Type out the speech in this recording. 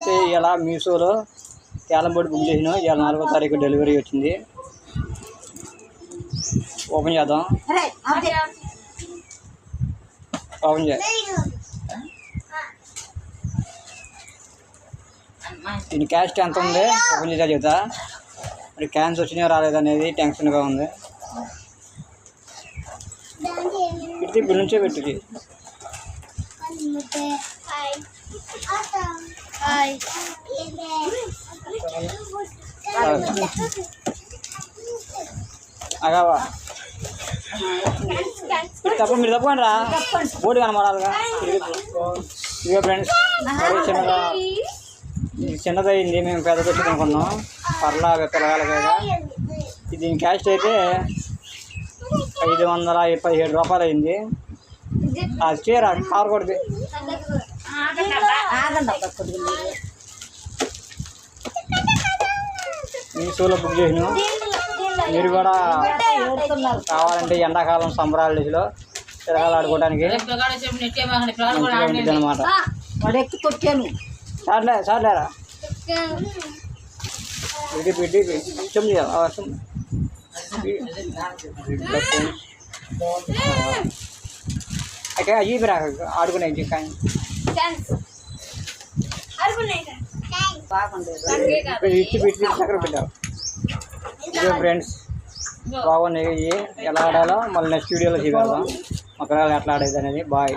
అయితే ఇలా మీషోలో క్యారం బోర్డు బుక్ చేసిన ఇవాళ 4వ తారీఖు డెలివరీ వచ్చింది. ఓపెన్ చేద్దాం. ఓపెన్ చేయాలి. దీని క్యాస్ట్ ఎంత ఉంది ఓపెన్ చేసా చెప్తా. మరి క్యాన్స్ వచ్చినాయో రాలేదనేది టెన్షన్గా ఉంది. పెట్టి ఇప్పుడు నుంచే పెట్టి అగావా తప్ప మీరు తప్పండి రా బోర్డు కనబడాలిగా. ఇదిగో ఫ్రెండ్స్ చిన్నగా చిన్నదయింది, మేము పెద్దది వచ్చి అనుకున్నాం. పర్లా పిల్లగాలగా దీని క్యాస్ట్ అయితే 517 రూపాయలు అయింది. అది చీర కారు కొడుతుంది. మీషోలో బుక్ చేసిన మీరు కూడా కావాలంటే ఎండాకాలం సంబరాలలో తిరగాలి ఆడుకోవడానికి మంచిగా ఉంటుంది అన్నమాట. సార్లేరా పెట్టి పెట్టి కొంచెం అవసరం. అయితే అయ్యి ఆడుకునే కానీ ఇచ్చి పెట్టి చక్కర పెట్టారు. ఇదే ఫ్రెండ్స్ బాగున్నాయి. ఎలా ఆడాలో మళ్ళీ నెక్స్ట్ వీడియోలో చూపెడదాం మా పిల్లలు ఎట్లా ఆడేది అనేది. బాయ్.